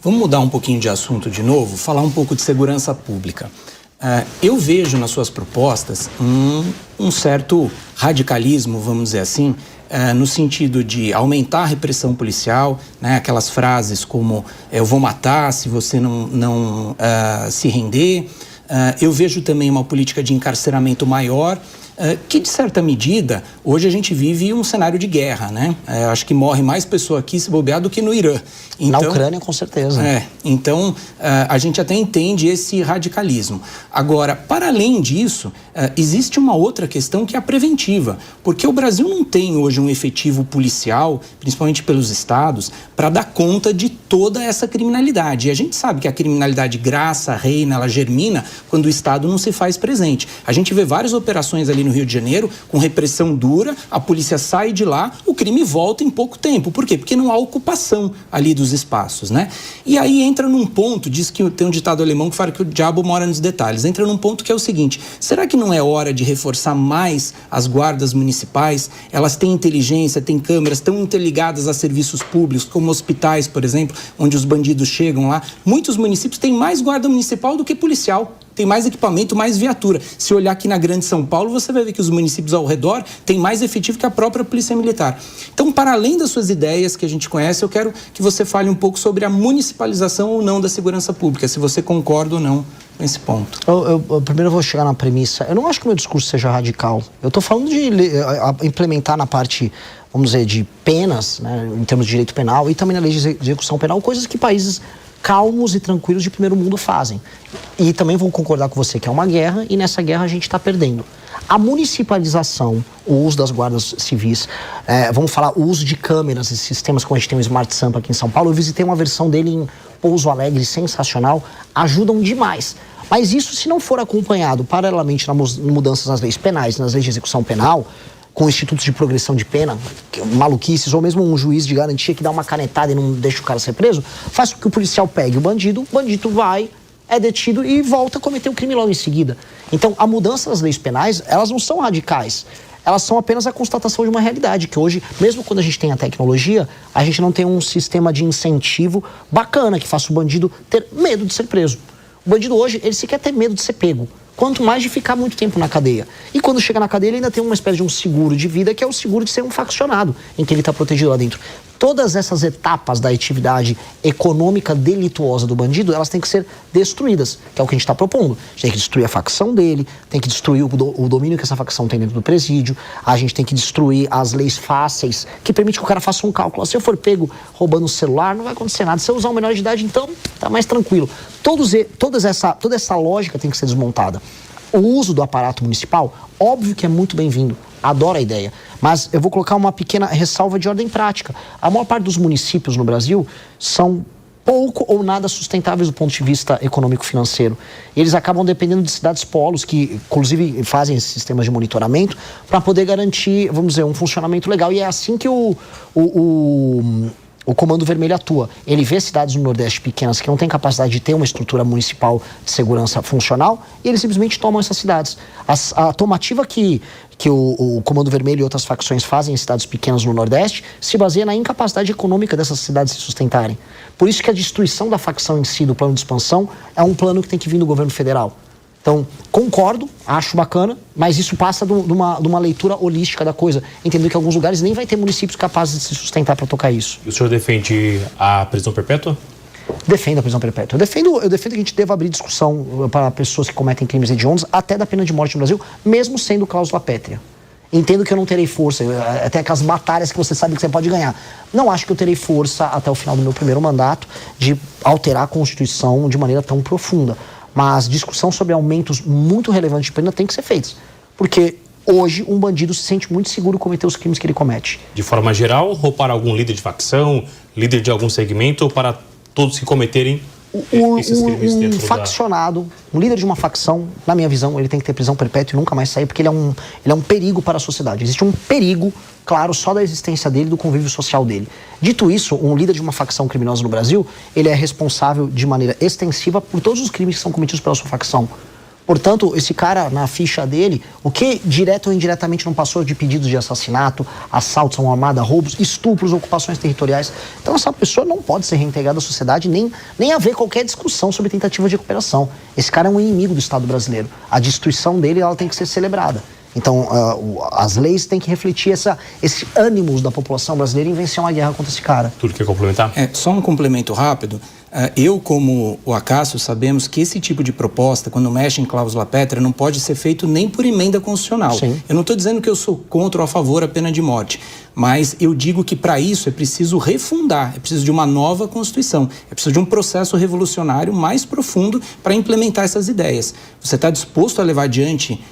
Vamos mudar um pouquinho de assunto de novo, falar um pouco de segurança pública. Eu vejo nas suas propostas um certo radicalismo, vamos dizer assim, no sentido de aumentar a repressão policial, né? Aquelas frases como eu vou matar se você não se render. Eu vejo também uma política de encarceramento maior, que, de certa medida, hoje a gente vive um cenário de guerra, né? Acho que morre mais pessoa aqui se bobear do que no Irã. Então, na Ucrânia, com certeza. Então, a gente até entende esse radicalismo. Agora, para além disso, existe uma outra questão que é a preventiva, porque o Brasil não tem hoje um efetivo policial, principalmente pelos estados, para dar conta de toda essa criminalidade. E a gente sabe que a criminalidade graça, reina, ela germina quando o Estado não se faz presente. A gente vê várias operações ali no Rio de Janeiro, com repressão dura, a polícia sai de lá, o crime volta em pouco tempo. Por quê? Porque não há ocupação ali dos espaços, né? E aí entra num ponto, diz que tem um ditado alemão que fala que o diabo mora nos detalhes, entra num ponto que é o seguinte: será que não é hora de reforçar mais as guardas municipais? Elas têm inteligência, têm câmeras, estão interligadas a serviços públicos, como hospitais, por exemplo, onde os bandidos chegam lá. Muitos municípios têm mais guarda municipal do que policial. Tem mais equipamento, mais viatura. Se olhar aqui na Grande São Paulo, você vai ver que os municípios ao redor têm mais efetivo que a própria Polícia Militar. Então, para além das suas ideias que a gente conhece, eu quero que você fale um pouco sobre a municipalização ou não da segurança pública, se você concorda ou não com esse ponto. Primeiro eu vou chegar na premissa. Eu não acho que o meu discurso seja radical. Eu estou falando de implementar na parte, vamos dizer, de penas, né, em termos de direito penal e também na lei de execução penal, coisas que países calmos e tranquilos de primeiro mundo fazem. E também vou concordar com você que é uma guerra e nessa guerra a gente está perdendo. A municipalização, o uso das guardas civis, vamos falar o uso de câmeras e sistemas como a gente tem o Smart Sampa aqui em São Paulo. Eu visitei uma versão dele em Pouso Alegre, sensacional, ajudam demais. Mas isso, se não for acompanhado paralelamente nas mudanças nas leis penais, nas leis de execução penal, com institutos de progressão de pena, maluquices, ou mesmo um juiz de garantia que dá uma canetada e não deixa o cara ser preso, faz com que o policial pegue o bandido vai, é detido e volta a cometer o crime logo em seguida. Então, a mudança das leis penais, elas não são radicais. Elas são apenas a constatação de uma realidade, que hoje, mesmo quando a gente tem a tecnologia, a gente não tem um sistema de incentivo bacana que faça o bandido ter medo de ser preso. O bandido hoje, ele sequer tem medo de ser pego. Quanto mais de ficar muito tempo na cadeia. E quando chega na cadeia, ele ainda tem uma espécie de um seguro de vida, que é o seguro de ser um faccionado, em que ele está protegido lá dentro. Todas essas etapas da atividade econômica delituosa do bandido, elas têm que ser destruídas, que é o que a gente está propondo. A gente tem que destruir a facção dele, tem que destruir o domínio que essa facção tem dentro do presídio, a gente tem que destruir as leis fáceis, que permite que o cara faça um cálculo. Se eu for pego roubando o celular, não vai acontecer nada. Se eu usar um menor de idade, então, tá mais tranquilo. Toda essa lógica tem que ser desmontada. O uso do aparato municipal, óbvio que é muito bem-vindo. Adoro a ideia. Mas eu vou colocar uma pequena ressalva de ordem prática. A maior parte dos municípios no Brasil são pouco ou nada sustentáveis do ponto de vista econômico-financeiro. Eles acabam dependendo de cidades polos, que inclusive fazem esses sistemas de monitoramento, para poder garantir, vamos dizer, um funcionamento legal. E é assim que o Comando Vermelho atua. Ele vê cidades no Nordeste pequenas que não têm capacidade de ter uma estrutura municipal de segurança funcional e eles simplesmente tomam essas cidades. A tomativa que o Comando Vermelho e outras facções fazem em cidades pequenas no Nordeste se baseia na incapacidade econômica dessas cidades se sustentarem. Por isso que a destruição da facção em si, do plano de expansão, é um plano que tem que vir do governo federal. Então, concordo, acho bacana, mas isso passa de uma leitura holística da coisa. Entendendo que em alguns lugares nem vai ter municípios capazes de se sustentar para tocar isso. E o senhor defende a prisão perpétua? Defendo a prisão perpétua. Eu defendo que a gente deva abrir discussão para pessoas que cometem crimes hediondos, até da pena de morte no Brasil, mesmo sendo cláusula pétrea. Entendo que eu não terei força, até aquelas batalhas que você sabe que você pode ganhar. Não acho que eu terei força até o final do meu primeiro mandato de alterar a Constituição de maneira tão profunda. Mas discussão sobre aumentos muito relevantes de pena tem que ser feitos. Porque hoje um bandido se sente muito seguro cometer os crimes que ele comete. De forma geral, ou para algum líder de facção, líder de algum segmento, ou para todos que cometerem esses crimes dentro faccionado, um líder de uma facção, na minha visão, ele tem que ter prisão perpétua e nunca mais sair, porque ele é um perigo para a sociedade. Existe um perigo, claro, só da existência dele, do convívio social dele. Dito isso, um líder de uma facção criminosa no Brasil, ele é responsável de maneira extensiva por todos os crimes que são cometidos pela sua facção. Portanto, esse cara, na ficha dele, o que direto ou indiretamente não passou de pedidos de assassinato, assaltos a uma armada, roubos, estupros, ocupações territoriais. Então, essa pessoa não pode ser reintegrada à sociedade, nem haver qualquer discussão sobre tentativa de recuperação. Esse cara é um inimigo do Estado brasileiro. A destruição dele, ela tem que ser celebrada. Então, as leis têm que refletir esse ânimo da população brasileira em vencer uma guerra contra esse cara. Tudo quer complementar? Só um complemento rápido. Eu, como o Acácio, sabemos que esse tipo de proposta, quando mexe em cláusula pétrea, não pode ser feito nem por emenda constitucional. Sim. Eu não estou dizendo que eu sou contra ou a favor a pena de morte, mas eu digo que para isso é preciso refundar, é preciso de uma nova Constituição, é preciso de um processo revolucionário mais profundo para implementar essas ideias. Você está disposto a levar adiante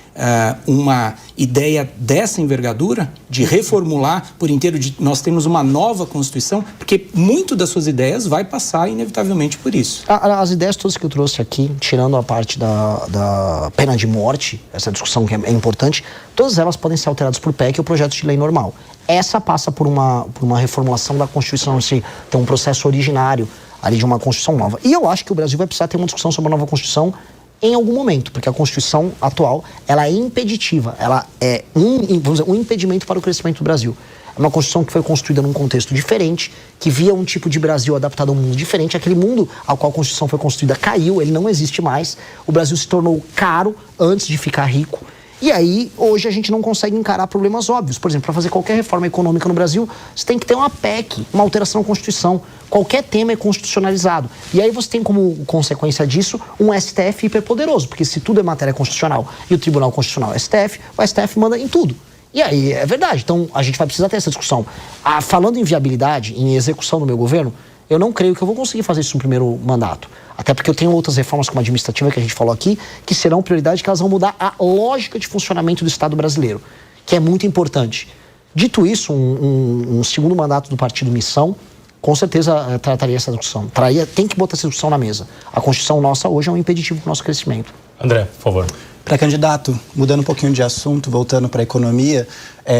uma ideia dessa envergadura, de reformular por inteiro, nós temos uma nova Constituição, porque muito das suas ideias vai passar inevitavelmente por isso. As ideias todas que eu trouxe aqui, tirando a parte da pena de morte, essa discussão que é importante, todas elas podem ser alteradas por PEC ou projeto de lei normal. Essa passa por uma reformulação da Constituição, se tem um processo originário ali de uma Constituição nova. E eu acho que o Brasil vai precisar ter uma discussão sobre a nova Constituição em algum momento, porque a Constituição atual, ela é impeditiva, ela é um impedimento para o crescimento do Brasil. É uma Constituição que foi construída num contexto diferente, que via um tipo de Brasil adaptado a um mundo diferente. Aquele mundo ao qual a Constituição foi construída caiu, ele não existe mais. O Brasil se tornou caro antes de ficar rico. E aí, hoje, a gente não consegue encarar problemas óbvios. Por exemplo, para fazer qualquer reforma econômica no Brasil, você tem que ter uma PEC, uma alteração na Constituição. Qualquer tema é constitucionalizado. E aí você tem como consequência disso um STF hiperpoderoso, porque se tudo é matéria constitucional e o Tribunal Constitucional é STF, o STF manda em tudo. E aí, é verdade. Então, a gente vai precisar ter essa discussão. Falando em viabilidade, em execução do meu governo, eu não creio que eu vou conseguir fazer isso no primeiro mandato. Até porque eu tenho outras reformas como a administrativa que a gente falou aqui, que serão prioridade, que elas vão mudar a lógica de funcionamento do Estado brasileiro, que é muito importante. Dito isso, um segundo mandato do Partido Missão, com certeza trataria essa discussão. Tem que botar essa discussão na mesa. A Constituição nossa hoje é um impeditivo para o nosso crescimento. André, por favor. Pré-candidato, mudando um pouquinho de assunto, voltando para a economia,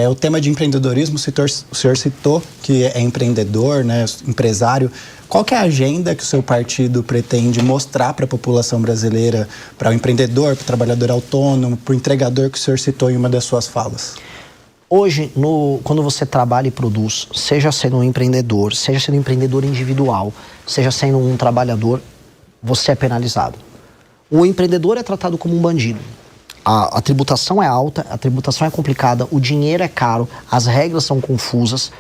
o tema de empreendedorismo, o senhor citou que é empreendedor, né, empresário. Qual que é a agenda que o seu partido pretende mostrar para a população brasileira, para o empreendedor, para o trabalhador autônomo, para o entregador que o senhor citou em uma das suas falas? Hoje, quando você trabalha e produz, seja sendo um empreendedor, seja sendo um empreendedor individual, seja sendo um trabalhador, você é penalizado. O empreendedor é tratado como um bandido. A tributação é alta, a tributação é complicada, o dinheiro é caro, as regras são confusas.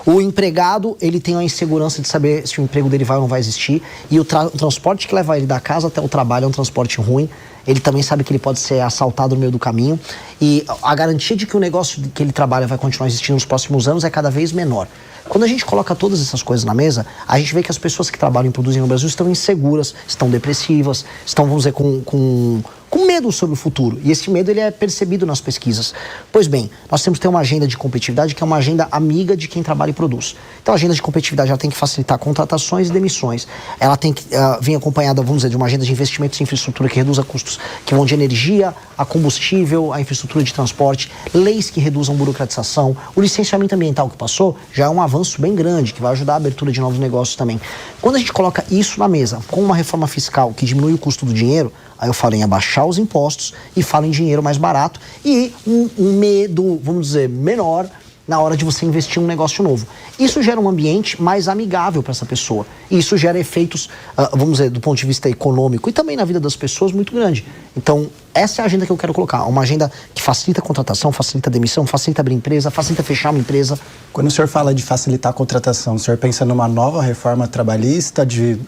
O empregado, ele tem a insegurança de saber se o emprego dele vai ou não vai existir. E o transporte que leva ele da casa até o trabalho é um transporte ruim. Ele também sabe que ele pode ser assaltado no meio do caminho. E a garantia de que o negócio que ele trabalha vai continuar existindo nos próximos anos é cada vez menor. Quando a gente coloca todas essas coisas na mesa, a gente vê que as pessoas que trabalham e produzem no Brasil estão inseguras, estão depressivas, estão, vamos dizer, com medo sobre o futuro. E esse medo, ele é percebido nas pesquisas. Pois bem, nós temos que ter uma agenda de competitividade que é uma agenda amiga de quem trabalha e produz. Então, a agenda de competitividade, ela tem que facilitar contratações e demissões. Ela tem que vir acompanhada, vamos dizer, de uma agenda de investimentos em infraestrutura que reduza custos, que vão de energia a combustível, a infraestrutura de transporte, leis que reduzam burocratização. O licenciamento ambiental que passou já é um avanço bem grande, que vai ajudar a abertura de novos negócios também. Quando a gente coloca isso na mesa, com uma reforma fiscal que diminui o custo do dinheiro, aí eu falo em abaixar os impostos e falo em dinheiro mais barato e um medo, vamos dizer, menor na hora de você investir em um negócio novo. Isso gera um ambiente mais amigável para essa pessoa. E isso gera efeitos, vamos dizer, do ponto de vista econômico e também na vida das pessoas muito grande. Então, essa é a agenda que eu quero colocar. Uma agenda que facilita a contratação, facilita a demissão, facilita abrir empresa, facilita fechar uma empresa. Quando o senhor fala de facilitar a contratação, o senhor pensa numa nova reforma trabalhista, de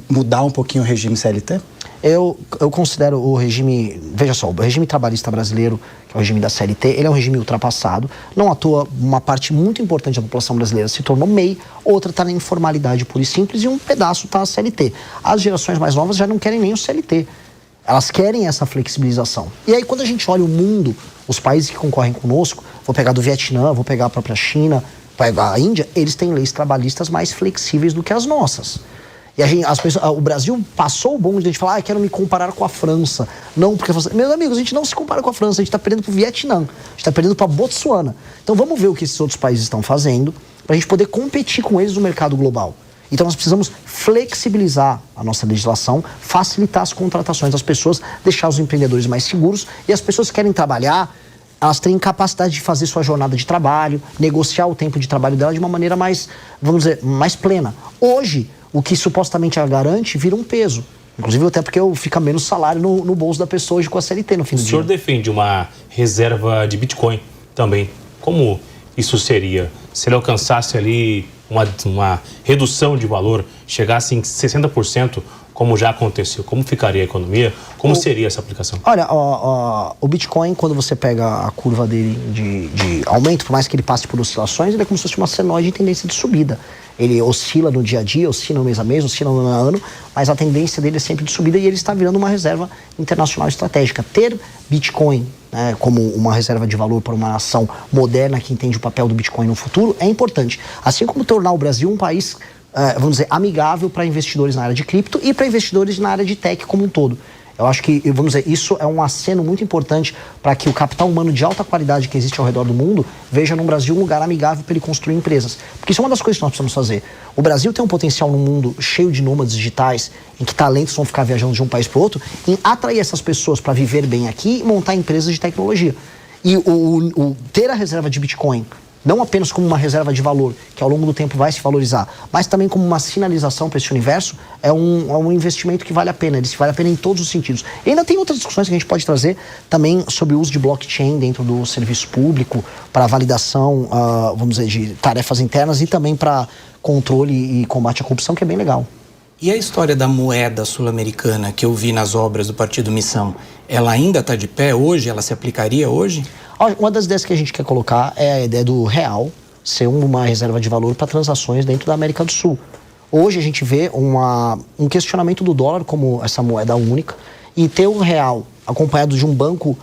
mudar um pouquinho o regime CLT? Eu considero o regime, veja só, o regime trabalhista brasileiro, que é o regime da CLT, ele é um regime ultrapassado. Não à toa, uma parte muito importante da população brasileira se tornou MEI, outra está na informalidade pura e simples e um pedaço está a CLT. As gerações mais novas já não querem nem o CLT. Elas querem essa flexibilização. E aí, quando a gente olha o mundo, os países que concorrem conosco, vou pegar do Vietnã, vou pegar a própria China, vou pegar a Índia, eles têm leis trabalhistas mais flexíveis do que as nossas. E o Brasil passou o bonde de a gente falar, quero me comparar com a França. Não, porque... Meus amigos, a gente não se compara com a França, a gente está perdendo para o Vietnã, a gente está perdendo para Botsuana. Então vamos ver o que esses outros países estão fazendo para a gente poder competir com eles no mercado global. Então nós precisamos flexibilizar a nossa legislação, facilitar as contratações das pessoas, deixar os empreendedores mais seguros e as pessoas que querem trabalhar, elas têm capacidade de fazer sua jornada de trabalho, negociar o tempo de trabalho dela de uma maneira mais, vamos dizer, mais plena. Hoje, o que supostamente ela garante vira um peso. Inclusive até porque fica menos salário no bolso da pessoa hoje com a CLT no fim do dia. O senhor defende uma reserva de Bitcoin também. Como isso seria? Se ele alcançasse ali uma redução de valor, chegasse em 60%, como já aconteceu, como ficaria a economia? Como seria essa aplicação? Olha, o Bitcoin, quando você pega a curva dele de aumento, por mais que ele passe por oscilações, ele é como se fosse uma senoide em tendência de subida. Ele oscila no dia a dia, oscila mês a mês, oscila ano a ano, mas a tendência dele é sempre de subida e ele está virando uma reserva internacional estratégica. Ter Bitcoin, né, como uma reserva de valor para uma nação moderna que entende o papel do Bitcoin no futuro é importante. Assim como tornar o Brasil um país, vamos dizer, amigável para investidores na área de cripto e para investidores na área de tech como um todo. Eu acho que, vamos dizer, isso é um aceno muito importante para que o capital humano de alta qualidade que existe ao redor do mundo veja no Brasil um lugar amigável para ele construir empresas. Porque isso é uma das coisas que nós precisamos fazer. O Brasil tem um potencial num mundo cheio de nômades digitais, em que talentos vão ficar viajando de um país para o outro, em atrair essas pessoas para viver bem aqui e montar empresas de tecnologia. E ter a reserva de Bitcoin, não apenas como uma reserva de valor, que ao longo do tempo vai se valorizar, mas também como uma sinalização para esse universo, é um investimento que vale a pena. Ele vale a pena em todos os sentidos. E ainda tem outras discussões que a gente pode trazer também sobre o uso de blockchain dentro do serviço público, para validação, vamos dizer, de tarefas internas e também para controle e combate à corrupção, que é bem legal. E a história da moeda sul-americana que eu vi nas obras do Partido Missão, ela ainda está de pé hoje? Ela se aplicaria hoje? Uma das ideias que a gente quer colocar é a ideia do real ser uma reserva de valor para transações dentro da América do Sul. Hoje a gente vê um questionamento do dólar como essa moeda única e ter o real acompanhado de um banco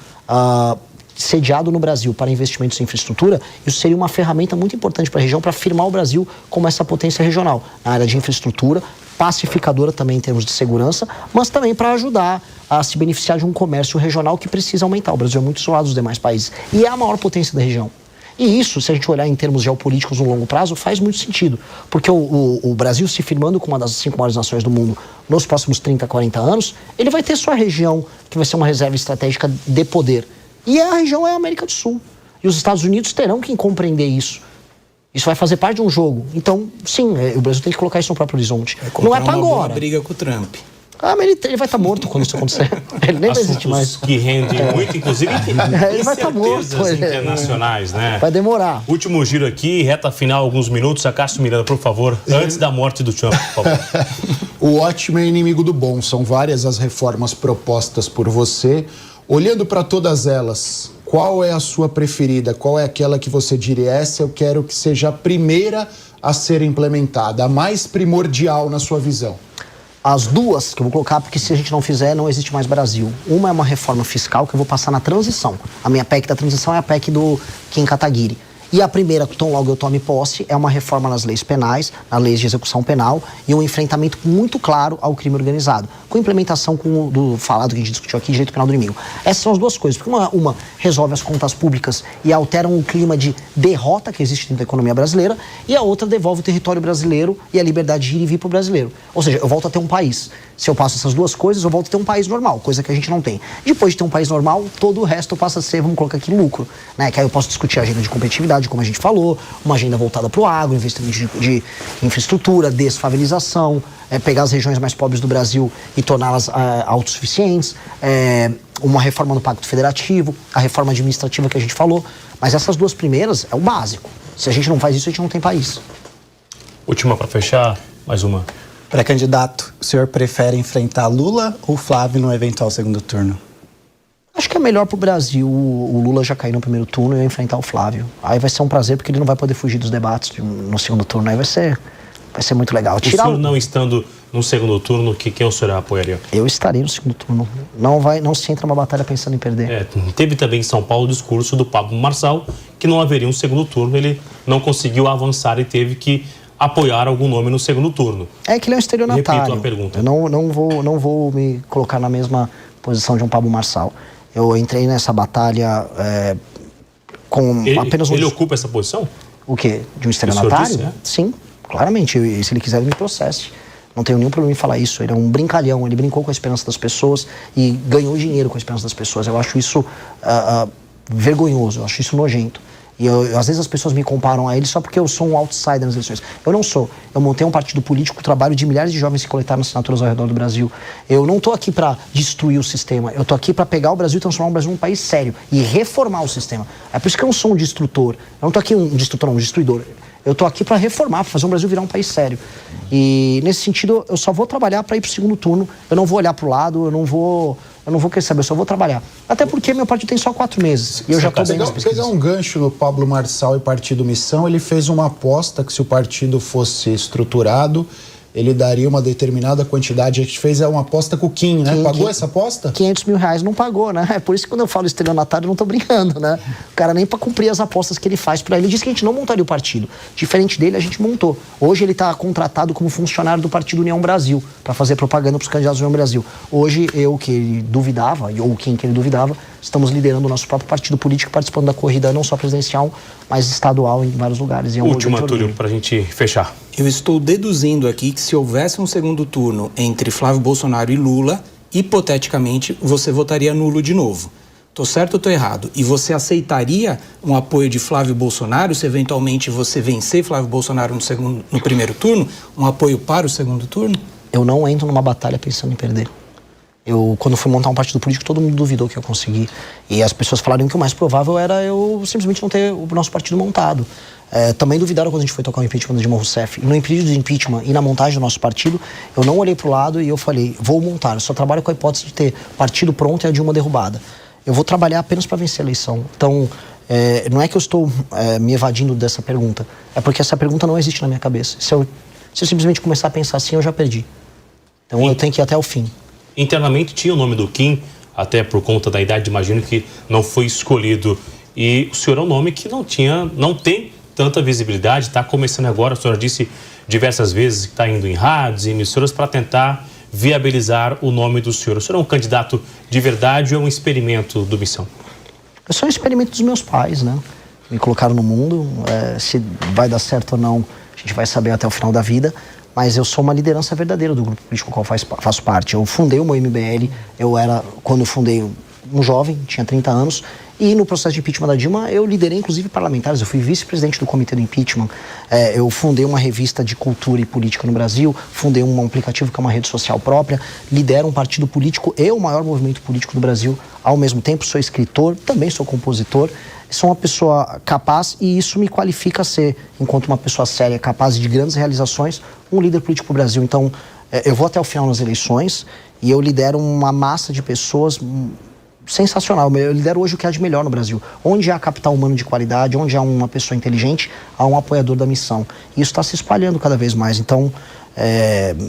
sediado no Brasil para investimentos em infraestrutura, isso seria uma ferramenta muito importante para a região para afirmar o Brasil como essa potência regional na área de infraestrutura, pacificadora também em termos de segurança, mas também para ajudar a se beneficiar de um comércio regional que precisa aumentar. O Brasil é muito isolado dos demais países e é a maior potência da região. E isso, se a gente olhar em termos geopolíticos no longo prazo, faz muito sentido, porque o Brasil se firmando como uma das 5 maiores nações do mundo nos próximos 30, 40 anos, ele vai ter sua região que vai ser uma reserva estratégica de poder. E a região é a América do Sul. E os Estados Unidos terão que compreender isso. Isso vai fazer parte de um jogo. Então, sim, o Brasil tem que colocar isso no próprio horizonte. Não é para agora. Uma briga com o Trump. Mas ele vai estar morto quando isso acontecer. Ele nem vai existir mais. Que rendem muito, inclusive, ele vai estar morto. Internacionais, né? Vai demorar. Último giro aqui, reta final, alguns minutos. A Cássio Miranda, por favor, antes da morte do Trump, por favor. O ótimo é inimigo do bom. São várias as reformas propostas por você. Olhando para todas elas, qual é a sua preferida? Qual é aquela que você diria, essa eu quero que seja a primeira a ser implementada, a mais primordial na sua visão? As duas que eu vou colocar, porque se a gente não fizer, não existe mais Brasil. Uma é uma reforma fiscal que eu vou passar na transição. A minha PEC da transição é a PEC do Kim Kataguiri. E a primeira, tão logo eu tome posse, é uma reforma nas leis penais, nas leis de execução penal e um enfrentamento muito claro ao crime organizado, com implementação do falado que a gente discutiu aqui, direito penal do inimigo. Essas são as duas coisas, porque uma resolve as contas públicas e altera um clima de derrota que existe dentro da economia brasileira, e a outra devolve o território brasileiro e a liberdade de ir e vir para o brasileiro. Ou seja, eu volto a ter um país. Se eu passo essas duas coisas, eu volto a ter um país normal, coisa que a gente não tem. Depois de ter um país normal, todo o resto passa a ser, vamos colocar aqui, lucro, né? Que aí eu posso discutir a agenda de competitividade, como a gente falou, uma agenda voltada para o agro, investimento de infraestrutura, desfavelização, pegar as regiões mais pobres do Brasil e torná-las autossuficientes, uma reforma no Pacto Federativo, a reforma administrativa que a gente falou. Mas essas duas primeiras é o básico. Se a gente não faz isso, a gente não tem país. Última para fechar, mais uma. Pré-candidato, o senhor prefere enfrentar Lula ou Flávio no eventual segundo turno? Acho que é melhor pro Brasil o Lula já cair no primeiro turno e eu enfrentar o Flávio. Aí vai ser um prazer, porque ele não vai poder fugir dos debates no segundo turno. Aí vai ser muito legal. O senhor não estando no segundo turno, quem o senhor apoiaria? Eu estarei no segundo turno. Não se entra numa batalha pensando em perder. Teve também em São Paulo o discurso do Pablo Marçal, que não haveria um segundo turno. Ele não conseguiu avançar e teve que apoiar algum nome no segundo turno. É que ele é um estelionatário. Repito a pergunta. Eu não vou me colocar na mesma posição de um Pablo Marçal. Eu entrei nessa batalha com apenas um... Ele ocupa essa posição? O quê? De um estelionatário? Sim, claramente. Se ele quiser, ele me processe. Não tenho nenhum problema em falar isso. Ele é um brincalhão, ele brincou com a esperança das pessoas e ganhou dinheiro com a esperança das pessoas. Eu acho isso vergonhoso, eu acho isso nojento. E às vezes as pessoas me comparam a ele só porque eu sou um outsider nas eleições. Eu não sou. Eu montei um partido político, trabalho de milhares de jovens que coletaram assinaturas ao redor do Brasil. Eu não estou aqui para destruir o sistema. Eu estou aqui para pegar o Brasil e transformar o Brasil num país sério e reformar o sistema. É por isso que eu não sou um destrutor. Eu não estou aqui um destrutor, não, um destruidor. Eu estou aqui para reformar, para fazer o Brasil virar um país sério. E nesse sentido, eu só vou trabalhar para ir para o segundo turno. Eu não vou olhar para o lado, eu não vou querer saber, eu só vou trabalhar. Até porque meu partido tem só 4 meses. E eu já estou bem nas pesquisas. Pegar um gancho no Pablo Marçal e Partido Missão, ele fez uma aposta que se o partido fosse estruturado, ele daria uma determinada quantidade. A gente fez uma aposta com o Kim, né? Pagou essa aposta? R$500 mil não pagou, né? É por isso que quando eu falo estelionatário, eu não tô brincando, né? O cara nem para cumprir as apostas que ele faz para ele. Ele disse que a gente não montaria o partido. Diferente dele, a gente montou. Hoje ele tá contratado como funcionário do Partido União Brasil, para fazer propaganda pros candidatos do União Brasil. Hoje, eu que ele duvidava, ou quem que ele duvidava, estamos liderando o nosso próprio partido político, participando da corrida não só presidencial, mas estadual em vários lugares. Última, Túlio, para a gente fechar. Eu estou deduzindo aqui que se houvesse um segundo turno entre Flávio Bolsonaro e Lula, hipoteticamente, você votaria nulo de novo. Tô certo ou tô errado? E você aceitaria um apoio de Flávio Bolsonaro, se eventualmente você vencer Flávio Bolsonaro no primeiro turno, um apoio para o segundo turno? Eu não entro numa batalha pensando em perder. Quando fui montar um partido político, todo mundo duvidou que eu consegui. E as pessoas falaram que o mais provável era eu simplesmente não ter o nosso partido montado. Também duvidaram quando a gente foi tocar o impeachment da Dilma Rousseff. No impeachment do impeachment e na montagem do nosso partido, eu não olhei pro lado e eu falei, vou montar. Eu só trabalho com a hipótese de ter partido pronto e a Dilma derrubada. Eu vou trabalhar apenas para vencer a eleição. Então, não é que eu estou me evadindo dessa pergunta. É porque essa pergunta não existe na minha cabeça. Se eu simplesmente começar a pensar assim, eu já perdi. Então, eu tenho que ir até o fim. Internamente tinha o nome do Kim, até por conta da idade, imagino que não foi escolhido. E o senhor é um nome que não tem tanta visibilidade, está começando agora, a senhora disse diversas vezes que está indo em rádios e emissoras para tentar viabilizar o nome do senhor. O senhor é um candidato de verdade ou é um experimento do Missão? Eu sou um experimento dos meus pais, né? Me colocaram no mundo, se vai dar certo ou não, a gente vai saber até o final da vida. Mas eu sou uma liderança verdadeira do grupo político com o qual faço parte. Eu fundei o meu MBL, quando eu fundei, um jovem, tinha 30 anos, e no processo de impeachment da Dilma, eu liderei inclusive parlamentares, eu fui vice-presidente do comitê do impeachment, eu fundei uma revista de cultura e política no Brasil, fundei um aplicativo que é uma rede social própria, lidero um partido político e o maior movimento político do Brasil, ao mesmo tempo sou escritor, também sou compositor, sou uma pessoa capaz e isso me qualifica a ser, enquanto uma pessoa séria, capaz de grandes realizações, um líder político do Brasil. Então, eu vou até o final nas eleições e eu lidero uma massa de pessoas sensacional. Eu lidero hoje o que há de melhor no Brasil. Onde há capital humano de qualidade, onde há uma pessoa inteligente, há um apoiador da missão. E isso está se espalhando cada vez mais. Então,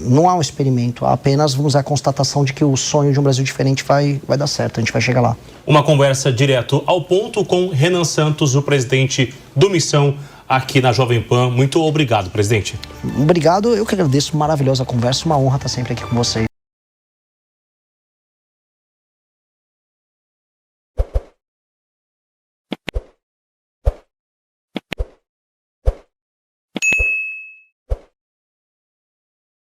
não há um experimento, há apenas, vamos dizer, a constatação de que o sonho de um Brasil diferente vai dar certo, a gente vai chegar lá. Uma conversa direto ao ponto com Renan Santos, o presidente do Missão, aqui na Jovem Pan. Muito obrigado, presidente. Obrigado, eu que agradeço, maravilhosa conversa, uma honra estar sempre aqui com vocês.